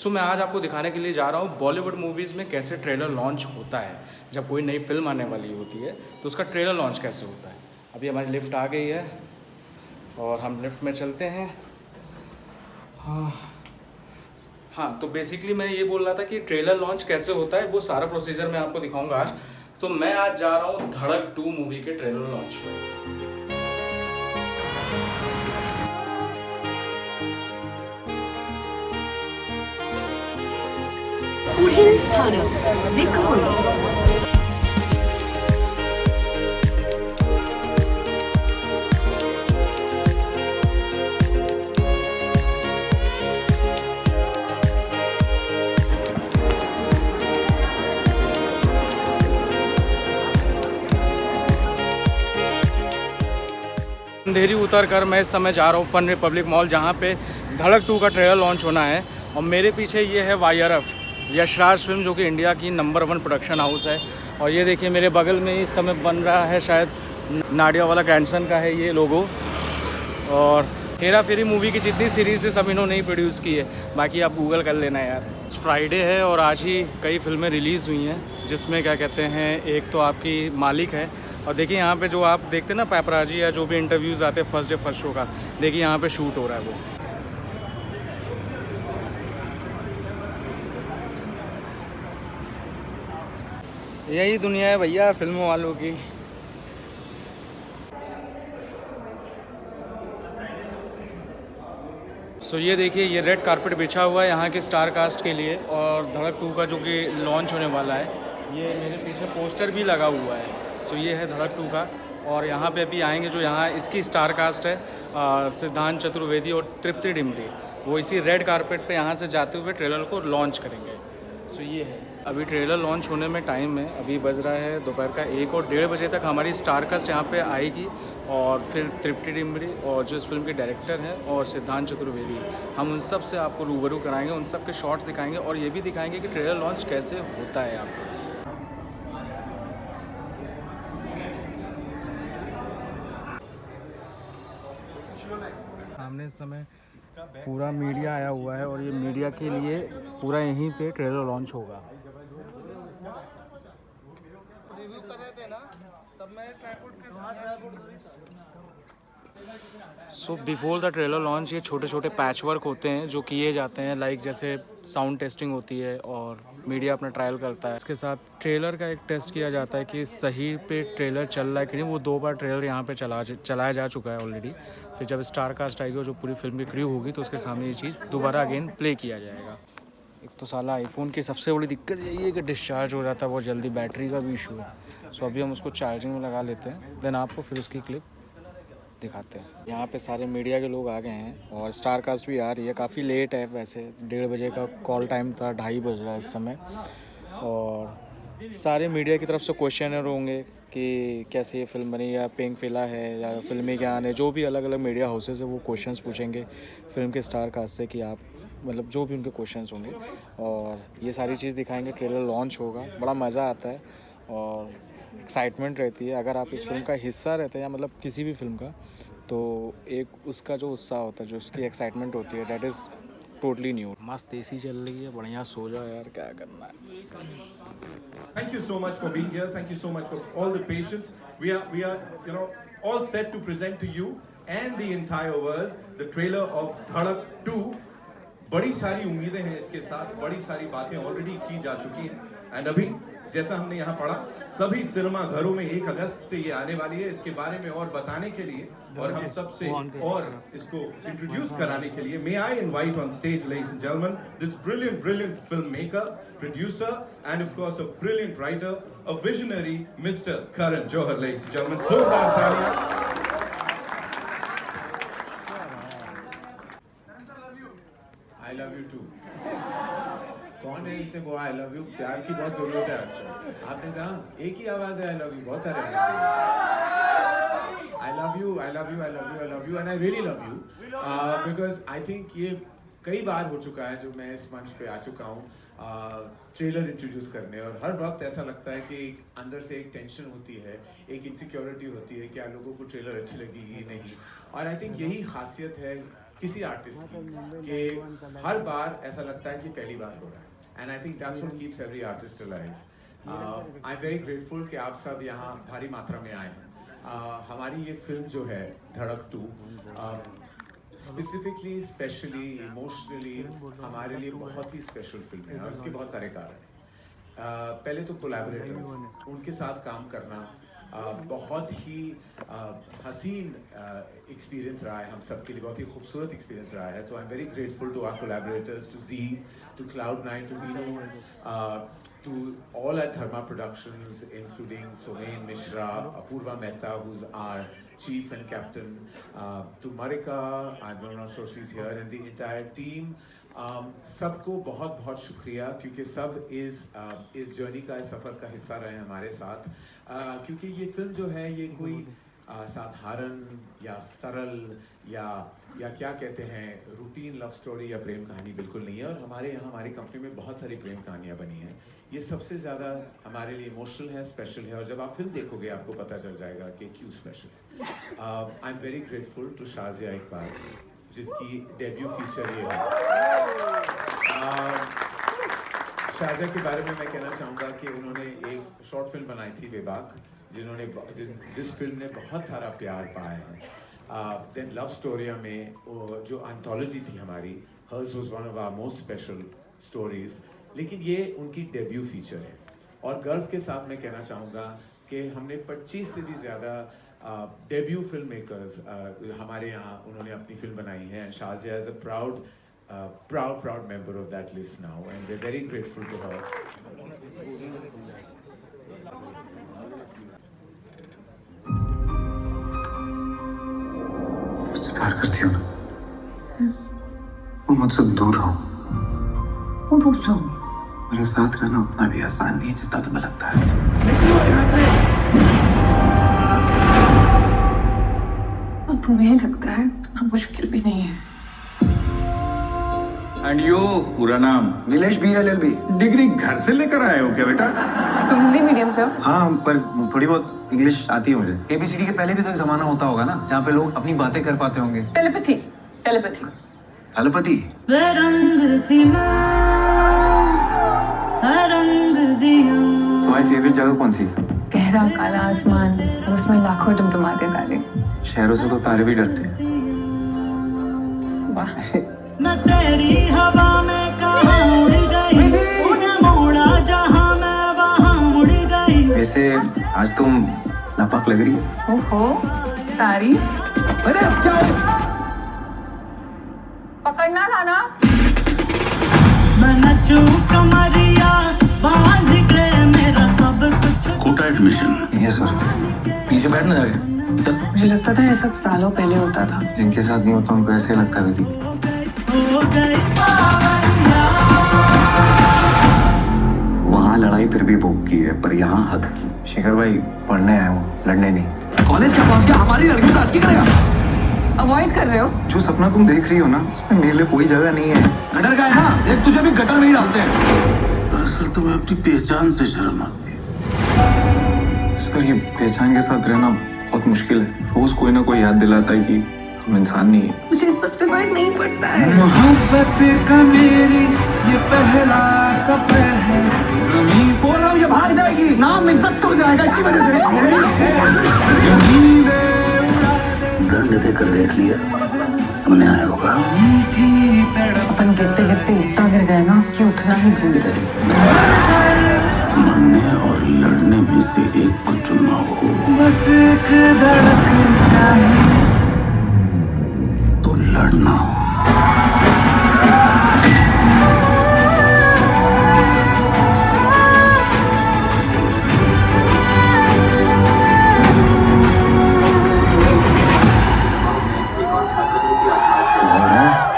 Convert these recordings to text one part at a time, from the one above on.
सो मैं आज आपको दिखाने के लिए जा रहा हूँ बॉलीवुड मूवीज़ में कैसे ट्रेलर लॉन्च होता है। जब कोई नई फिल्म आने वाली होती है तो उसका ट्रेलर लॉन्च कैसे होता है। अभी हमारी लिफ्ट आ गई है और हम लिफ्ट में चलते हैं। हाँ, तो बेसिकली मैं ये बोल रहा था कि ट्रेलर लॉन्च कैसे होता है वो सारा प्रोसीजर मैं आपको दिखाऊंगा आज। तो मैं आज जा रहा हूँ धड़क 2 मूवी के ट्रेलर लॉन्च पे। पुढील स्थानक विक्रोळी। अंधेरी उतर कर मैं इस समय जा रहा हूँ फन रिपब्लिक मॉल, जहाँ पे धड़क 2 का ट्रेलर लॉन्च होना है। और मेरे पीछे ये है YRF यशराज फिल्म, जो कि इंडिया की नंबर 1 प्रोडक्शन हाउस है। और ये देखिए मेरे बगल में इस समय बन रहा है, शायद नाडिया वाला ग्रैंडसन का है ये लोगो। और हेरा फेरी मूवी की जितनी सीरीज़ थी सब इन्होंने ही प्रोड्यूस की है, बाकी आप गूगल कर लेना यार। फ्राइडे है और आज ही कई फिल्में रिलीज़ हुई हैं, जिसमें क्या कहते हैं, एक तो आपकी मालिक है। और देखिए यहाँ पे जो आप देखते हैं ना पैपराजी या जो भी इंटरव्यूज़ आते हैं फर्स्ट डे फर्स्ट शो का, देखिए यहाँ पे शूट हो रहा है वो। यही दुनिया है भैया फिल्मों वालों की। सो ये देखिए, ये रेड कारपेट बिछा हुआ है यहाँ के स्टार कास्ट के लिए, और धड़क 2 का जो कि लॉन्च होने वाला है। ये मेरे पीछे पोस्टर भी लगा हुआ है। सो ये है धड़क 2 का। और यहाँ पे अभी आएंगे जो यहाँ इसकी स्टार कास्ट है, सिद्धांत चतुर्वेदी और तृप्ति डिमरी, वो इसी रेड कारपेट पे यहाँ से जाते हुए ट्रेलर को लॉन्च करेंगे। सो ये है, अभी ट्रेलर लॉन्च होने में टाइम है। अभी बज रहा है दोपहर का 1 और 1:30 बजे तक हमारी स्टार कास्ट यहाँ पे आएगी। और फिर तृप्ति डिमरी और जो इस फिल्म के डायरेक्टर हैं और सिद्धांत चतुर्वेदी, हम उन सब से आपको रूबरू कराएंगे, उन सब के शॉर्ट्स दिखाएंगे और ये भी दिखाएंगे कि ट्रेलर लॉन्च कैसे होता है यहाँ पर। सामने इस समय पूरा मीडिया आया हुआ है और ये मीडिया के लिए पूरा यहीं पे ट्रेलर लॉन्च होगा। रिव्यू कर रहे थे ना, तब मैं tripod so before the trailer launch ये छोटे छोटे पैच वर्क होते हैं जो किए जाते हैं, लाइक जैसे साउंड टेस्टिंग होती है और मीडिया अपना ट्रायल करता है। इसके साथ ट्रेलर का एक टेस्ट किया जाता है कि सही पे ट्रेलर चल रहा है कि नहीं। वो 2 बार ट्रेलर यहाँ पे चलाया जा चुका है ऑलरेडी। फिर जब स्टार कास्ट आएगी और जो पूरी फिल्म की क्रू होगी तो उसके सामने ये चीज़ दोबारा अगेन प्ले किया जाएगा। एक तो साला आईफोन की सबसे बड़ी दिक्कत यही है कि डिस्चार्ज हो जाता है बहुत जल्दी, बैटरी का भी इशू है। सो अभी हम उसको चार्जिंग में लगा लेते हैं, देन आपको फिर उसकी क्लिप दिखाते हैं। यहाँ पे सारे मीडिया के लोग आ गए हैं और स्टार कास्ट भी आ रही है। काफ़ी लेट है वैसे, 1:30 बजे का कॉल टाइम था, 2:30 बज रहा है इस समय। और सारे मीडिया की तरफ से क्वेश्चनर होंगे कि कैसे ये फिल्म बनी, या पिंक फिला है, या फिल्मी ज्ञान है, जो भी अलग अलग मीडिया हाउसेस है वो क्वेश्चंस पूछेंगे फिल्म के स्टार कास्ट से कि आप मतलब जो भी उनके क्वेश्चंस होंगे, और ये सारी चीज़ दिखाएंगे। ट्रेलर लॉन्च होगा, बड़ा मज़ा आता है और एक्साइटमेंट रहती है। अगर आप इस फिल्म का हिस्सा रहते हैं या मतलब किसी भी फिल्म का, तो एक उसका जो उत्साह होता है, जो उसकी एक्साइटमेंट होती है, दैट इज़ टोटली न्यू। मस्त एसी चल रही है, बढ़िया सो जाओ यार, क्या करना है। Thank you so much for being here. Thank you so much for all the patience. We are, all set to present to you and the entire world the trailer of Dhadak 2. बड़ी सारी उम्मीदें हैं इसके साथ, बड़ी सारी बातें already की जा चुकी हैं। एंड अभी जैसा हमने यहाँ पढ़ा, सभी सिनेमा घरों में 1 अगस्त से ये आने वाली है। इसके बारे में और बताने के लिए और हम सबसे और इसको इंट्रोड्यूस कराने के लिए, may I invite on stage, ladies and gentleman, this brilliant film maker, producer and of course a brilliant writer, a visionary, mister Karan Johar. Ladies and gentleman, जोरदार तालियां। I love you too. कौन है इसे वो आई लव यू? प्यार की बहुत जरूरत है आजकल। आपने कहा एक ही आवाज है आई लव यू, बहुत सारे I love you, I love you, I love you, I love you, and I really love you, because I think ये कई बार हो चुका है जो मैं इस मंच पे आ चुका हूँ ट्रेलर इंट्रोड्यूस करने, और हर वक्त ऐसा लगता है कि अंदर से एक टेंशन होती है, एक इनसिक्योरिटी होती है, क्या लोगों को ट्रेलर अच्छी लगेगी नहीं। और आई थिंक यही खासियत है किसी आर्टिस्ट की कि हर बार ऐसा लगता है कि पहली बार हो रहा है, and I think that's what keeps every artist alive. I am very grateful कि आप सब यहाँ भारी मात्रा में आए हैं। हमारी ये फिल्म जो है धड़क 2 स्पेसिफिकली, स्पेशली, इमोशनली हमारे लिए बहुत ही स्पेशल फिल्म है, और इसके बहुत सारे कारण हैं। पहले तो कोलैबोरेटर्स, उनके साथ काम करना बहुत ही हसीन एक्सपीरियंस रहा है हम सब के लिए, बहुत ही खूबसूरत एक्सपीरियंस रहा है। तो I am very grateful to our collaborators, to Zee, to Cloud9, to Bino, to all at Dharma Productions, including Somen Mishra, Apurva Mehta, who's our chief and captain, to Marika, I'm not sure she's here, and the entire team. सबको बहुत बहुत शुक्रिया, क्योंकि सब इस journey का, इस सफ़र का हिस्सा रहे हमारे साथ, क्योंकि ये फिल्म जो है ये कोई साधारण या सरल या क्या कहते हैं रूटीन लव स्टोरी या प्रेम कहानी बिल्कुल नहीं है। और हमारे यहाँ, हमारी कंपनी में बहुत सारी प्रेम कहानियाँ बनी हैं। ये सबसे ज़्यादा हमारे लिए इमोशनल है, स्पेशल है, और जब आप फिल्म देखोगे आपको पता चल जाएगा कि क्यों स्पेशल है। I am very grateful to Shazia Iqbal, जिसकी डेब्यू फीचर ये है। शाजिया के बारे में मैं कहना चाहूँगा कि उन्होंने एक शॉर्ट फिल्म बनाई थी बेबाक, जिस फिल्म ने बहुत सारा प्यार पाया है। देन लव स्टोरिया में जो एंथोलॉजी थी हमारी, hers was one of our most special stories, लेकिन ये उनकी डेब्यू फीचर है। और गर्व के साथ मैं कहना चाहूँगा कि हमने 25 से भी ज़्यादा डेब्यू फिल्म मेकर्स हमारे यहाँ उन्होंने अपनी फिल्म बनाई है, and Shazia is a proud member of that list now, and we're very grateful to her. मुझसे प्यार करती हो ना? वो मुझसे दूर रहो। वो पूछ रहा हूँ। मेरे साथ रहना उतना भी आसान नहीं है जितना तुम्हें लगता है। और तुम्हें लगता है उतना मुश्किल भी नहीं है। एंड यू, पूरा नाम? नीलेश BLLB। डिग्री घर से लेकर आए हो क्या बेटा? तुम हिंदी मीडियम से हो? हाँ, पर थोड़ी बहुत इंग्लिश आती है मुझे। ABCD के पहले भी तो एक जमाना होता होगा ना, जहाँ पे लोग अपनी बातें कर पाते होंगे। टेलीपैथी। टेलीपैथी। तुम्हारी फेवरेट जगह कौन सी? गहरा काला आसमान और उसमें लाखों टिमटिमाते तारे। शहरों से तो तारे भी डरते हैं। वाह। मैं तेरी हवा में कहाँ उड़ गई, तूने मोड़ा जहाँ मैं वहाँ मुड़ गई। वैसे आज तुम नापाक लग रही हो। ओहो, तारीफ। अरे अब क्या? पकड़ना था ना? मैं नचूं कमरिया बांध के, मेरा सब कुछ। कोटा एडमिशन। ये सर, पीछे बैठना जाके। चल। मुझे लगता था ये सब सालों पहले होता था। जिनके साथ नहीं होता उनको ऐसे ही लगता है। वहाँ लड़ाई फिर भी भोग की है, पर यहाँ हक की। शेखर भाई पढ़ने आए हो, लड़ने नहीं। कॉलेज क्या पहुंच गया? हमारी लड़की का की करेगा? अवॉइड कर रहे हो? जो सपना तुम देख रही हो ना, उसमें मेरे लिए कोई जगह नहीं है। गटर का है ना, देख तुझे भी गटर में ही डालते हैं। दरअसल तुम्हें अपनी पहचान से शर्म आती है। सर, ये पहचान के साथ रहना बहुत मुश्किल है। रोज कोई ना कोई याद दिलाता है कि हम इंसान नहीं है। मुझे सबसे फर्क नहीं पड़ता है। मोहब्बत का मेरी ये पहला सफर है। जमीन बोल रहा हूँ ये भाग जाएगी, नाम इज्जत हो जाएगा इसकी वजह से। दंड देकर देख लिया हमने, आया होगा। अपन गिरते गिरते इतना गिर गए ना कि उठना ही भूल गए। मरने और लड़ने में से एक को चुनना हो बस एक धड़कन चाहिए तो लड़ना।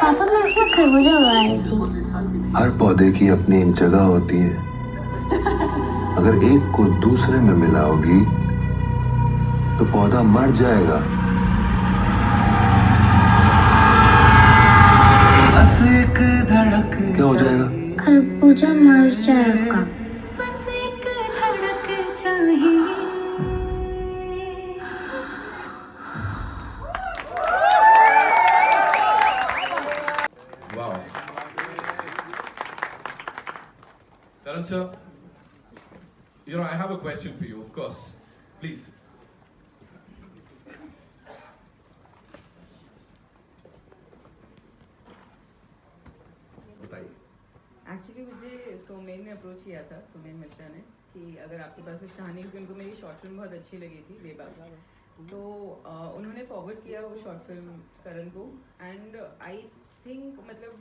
पापा, मैं इसमें खरबूजा उगाई थी। हर पौधे की अपनी एक जगह होती है। अगर एक को दूसरे में मिलाओगी तो पौधा मर जाएगा। बस एक धड़क क्या हो जाएगा? खरबूजा मर जाएगा। बस एक धड़क चाहिए। Karan sir, you know, I have a question for you, of course. Please. बताइए. एक्चुअली मुझे सोमेन ने अप्रोच किया था, सोमेन मिश्रा ने, कि अगर आपके पास कुछ कहानी, क्योंकि उनको मेरी शॉर्ट फिल्म बहुत अच्छी लगी थी बेबाक, तो उन्होंने फॉरवर्ड किया वो शॉर्ट फिल्म करण को. एंड आई थिंक मतलब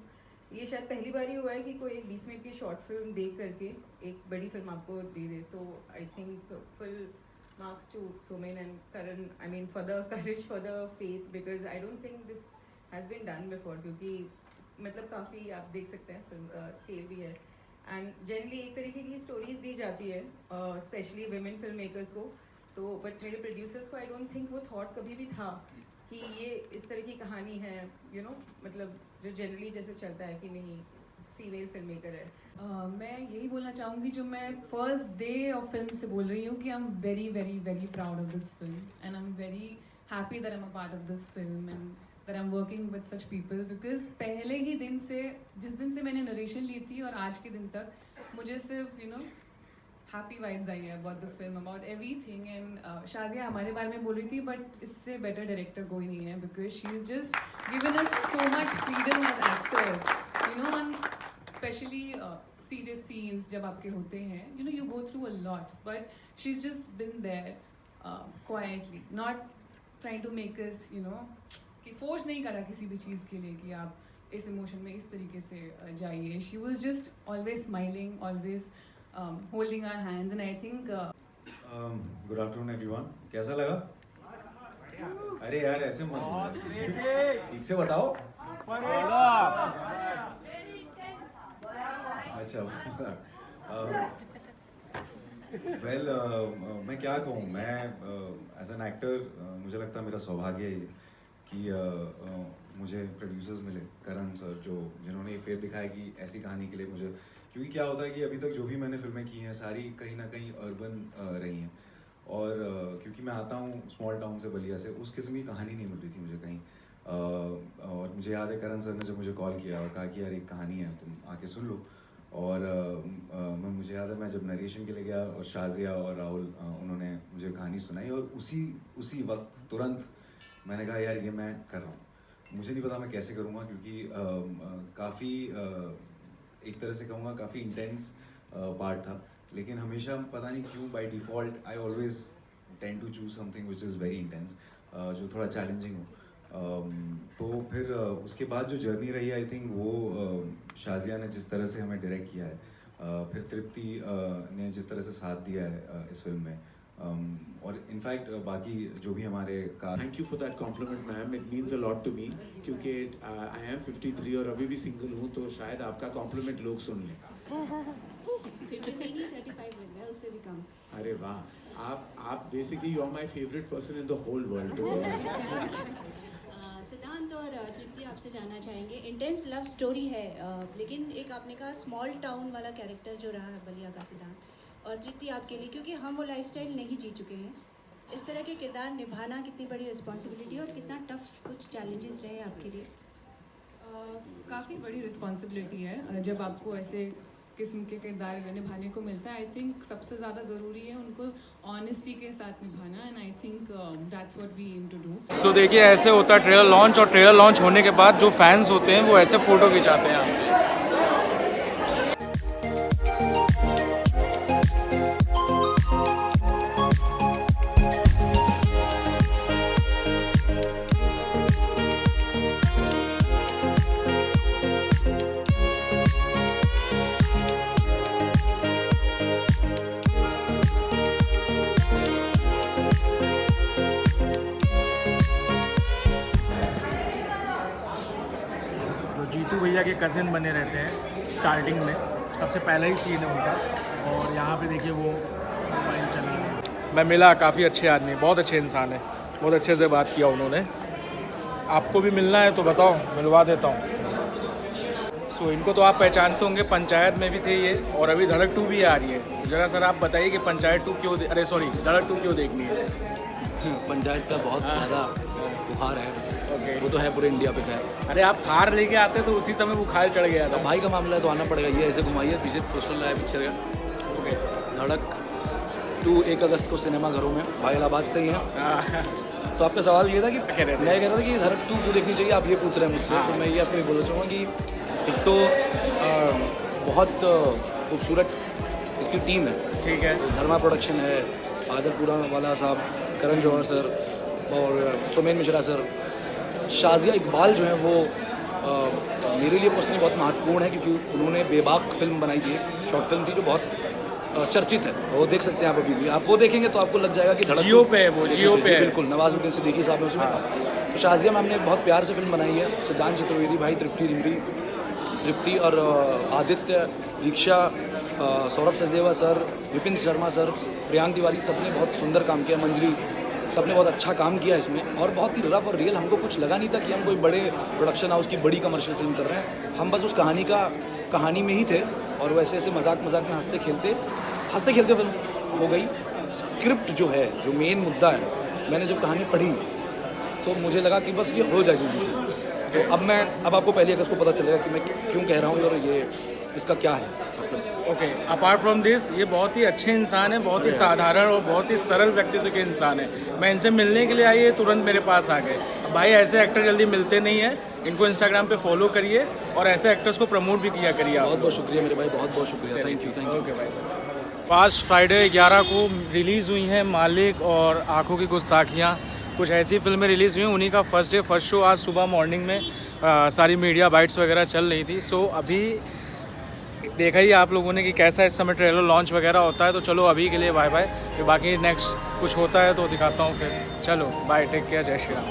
ये शायद पहली बार ही हुआ है कि कोई एक 20 मिनट की शॉर्ट फिल्म देख करके एक बड़ी फिल्म आपको दे दे. तो I think full marks to Somen and Karan, I mean for the courage, for the faith, because I don't think this has been done before. क्योंकि मतलब काफ़ी आप देख सकते हैं फिल्म का स्केल भी है. एंड जनरली एक तरीके की स्टोरीज दी जाती है स्पेशली विमेन फिल्म मेकर्स को, तो बट मेरे प्रोड्यूसर्स को आई डोंट थिंक वो थॉट कभी भी था कि ये इस तरह की कहानी है, यू नो, मतलब जो जनरली जैसे चलता है कि नहीं फीमेल फिल्म मेकर है. मैं यही बोलना चाहूँगी, जो मैं फर्स्ट डे ऑफ फिल्म से बोल रही हूँ कि आई am very very very proud of this film and I am very happy that I am a part of this film and that I'm working with such people, because पहले ही दिन से, जिस दिन से मैंने नरेशन ली थी और आज के दिन तक, मुझे सिर्फ यू नो हैप्पी वाइब्स आई है about the film, about everything. And Shazia हमारे बारे में बोल रही थी, बट इससे बेटर डायरेक्टर कोई नहीं है, because she is just given us so much freedom as actors, you know, and specially serious scenes जब आपके होते हैं, you know, you go through a lot, but she is just been there quietly, not trying to make us, you know, कि force नहीं करा किसी भी चीज़ के लिए कि आप इस इमोशन में इस तरीके से जाइए. She was just always smiling, always holding our hands, and I think. Good afternoon everyone. कैसा लगा? अरे यार ऐसे मत, ठीक से बताओ. अच्छा वेल मैं क्या कहूँ, मैं एज एन एक्टर मुझे लगता है मेरा सौभाग्य है कि मुझे प्रोड्यूसर्स मिले, करण सर, जिन्होंने ये फेथ दिखाया कि ऐसी कहानी के लिए मुझे, क्योंकि क्या होता है कि अभी तक जो भी मैंने फिल्में की हैं सारी कहीं ना कहीं अर्बन रही हैं, और क्योंकि मैं आता हूँ स्मॉल टाउन से, बलिया से, उस किस्म की कहानी नहीं मिल रही थी मुझे कहीं. और मुझे याद है करण सर ने जब मुझे कॉल किया और कहा कि यार एक कहानी है, तुम आके सुन लो, और मुझे याद है मैं जब नरेशन के लिए गया और शाजिया और राहुल उन्होंने मुझे कहानी सुनाई, और उसी वक्त तुरंत मैंने कहा यार ये मैं कर रहा हूँ. मुझे नहीं पता मैं कैसे करूँगा, क्योंकि काफ़ी एक तरह से कहूँगा काफ़ी इंटेंस पार्ट था, लेकिन हमेशा पता नहीं क्यों by default I always tend to choose something which is very intense, जो थोड़ा चैलेंजिंग हो. तो फिर उसके बाद जो जर्नी रही, आई थिंक वो शाजिया ने जिस तरह से हमें डायरेक्ट किया है, फिर तृप्ति ने जिस तरह से साथ दिया है इस फिल्म में, और इनफैक्ट बाकी जो भी हमारे का. Thank you for that compliment ma'am, it means a lot to me, क्योंकि आई एम 53 और अभी भी सिंगल हूँ, तो शायद आपका कॉम्प्लीमेंट लोग सुन लें. 53 नहीं 35 लग रहा है, उससे भी कम. अरे वाह, आप basically you are my favourite person in the whole world. Siddhant और तृप्ति आपसे जानना चाहेंगे, इंटेंस लव स्टोरी है, लेकिन एक आपने कहा स्मॉल टाउन वाला कैरेक्टर जो रहा है बलिया का सिद्धांत, और तृप्ति आपके लिए, क्योंकि हम वो लाइफस्टाइल नहीं जी चुके हैं, इस तरह के किरदार निभाना कितनी बड़ी रिस्पॉन्सिबिलिटी और कितना टफ कुछ चैलेंजेस रहे आपके लिए? काफ़ी बड़ी रिस्पॉन्सिबिलिटी है जब आपको ऐसे किस्म के किरदार निभाने को मिलता है. आई थिंक सबसे ज़्यादा ज़रूरी है उनको ऑनेस्टी के साथ निभाना, and I think that's what we aim to do. So देखिए ऐसे होता है ट्रेलर लॉन्च, और ट्रेलर लॉन्च होने के बाद जो फैंस होते हैं वो ऐसे फ़ोटो खिंचाते हैं. जीतू भैया के कज़न बने रहते हैं स्टार्टिंग में, सबसे पहला ही सीन है उनका, और यहाँ पे देखिए वो मोबाइल चला रहे हैं. मैं मिला, काफ़ी अच्छे आदमी, बहुत अच्छे इंसान है, बहुत अच्छे से बात किया उन्होंने. आपको भी मिलना है तो बताओ, मिलवा देता हूँ. सो इनको तो आप पहचानते होंगे, पंचायत में भी थे ये, और अभी धड़क 2 भी आ रही है. जरा सर आप बताइए कि पंचायत 2 क्यों, अरे सॉरी धड़क 2 क्यों देखनी है? पंचायत का बहुत ज़्यादा बुखार है. ओके। वो तो है पूरे इंडिया पे खैर। अरे आप थार लेके आते तो उसी समय बुखार चढ़ गया था। अब भाई का मामला है तो आना पड़ेगा, ये ऐसे घुमाइए, पीछे पोस्टर लगाया पिक्चर का। ओके। धड़क 2 1 अगस्त को सिनेमा घरों में, भाई इलाहाबाद से ही हैं। तो आपका सवाल ये था कि कह रहे थे। मैं कह रहा था कि धड़क 2 क्यों देखनी चाहिए, आप ये पूछ रहे हैं मुझसे। तो मैं ये आपको ये बोलना चाहूँगा कि एक तो बहुत खूबसूरत इसकी टीम है। ठीक है। धर्मा प्रोडक्शन है, आदरपुरा वाला साहब, करण जौहर सर और सोमेन मिश्रा सर, शाजिया इकबाल जो है वो मेरे लिए पर्सनली बहुत महत्वपूर्ण है, क्योंकि उन्होंने बेबाक फिल्म बनाई थी, शॉर्ट फिल्म थी जो बहुत चर्चित है, वो देख सकते हैं आप अभी भी। आप वो देखेंगे तो आपको लग जाएगा कि धड़क जियो पे है वो, देखनी जियो चाहिए। पे है। बिल्कुल, नवाजुद्दीन सिद्दीकी साहब है उसमें। तो शाजिया मैम ने बहुत प्यार से फिल्म बनाई है, सिद्धांत चतुर्वेदी भाई, तृप्ति और आदित्य, दीक्षा, सौरभ सचदेवा सर, विपिन शर्मा सर, प्रियांक तिवारी, सबने बहुत सुंदर काम किया, मंजरी, सबने बहुत अच्छा काम किया इसमें, और बहुत ही रफ और रियल। हमको कुछ लगा नहीं था कि हम कोई बड़े प्रोडक्शन हाउस की बड़ी कमर्शियल फिल्म कर रहे हैं। हम बस उस कहानी में ही थे, और वैसे ऐसे मजाक में हंसते खेलते फिल्म हो गई। स्क्रिप्ट जो है, जो मेन मुद्दा है, मैंने जब कहानी पढ़ी तो मुझे लगा कि बस ये हो जाए जल्दी से। तो अब आपको पहली अगस्त को पता चलेगा कि मैं क्यों कह रहा हूँ और ये इसका क्या है मतलब। ओके। अपार्ट फ्रॉम दिस, ये बहुत ही अच्छे इंसान है, बहुत ही साधारण और बहुत ही सरल व्यक्तित्व के इंसान है। मैं इनसे मिलने के लिए आई, ये तुरंत मेरे पास आ गए। भाई ऐसे एक्टर जल्दी मिलते नहीं हैं, इनको इंस्टाग्राम पे फॉलो करिए और ऐसे एक्टर्स को प्रमोट भी किया करिए। बहुत बहुत शुक्रिया मेरे भाई, बहुत बहुत शुक्रिया, थैंक यू। ओके भाई। पास्ट फ्राइडे 11 को रिलीज़ हुई हैं मालिक और आँखों की गुस्ताखियाँ, कुछ ऐसी फिल्में रिलीज़ हुई, उन्हीं का फर्स्ट शो आज सुबह मॉर्निंग में सारी मीडिया बाइट्स वगैरह चल रही थी। सो अभी देखा ही आप लोगों ने कि कैसा इस समय ट्रेलर लॉन्च वगैरह होता है। तो चलो अभी के लिए बाय बाय, फिर बाकी नेक्स्ट कुछ होता है तो दिखाता हूँ फिर। चलो बाय, टेक केयर, जय श्री राम।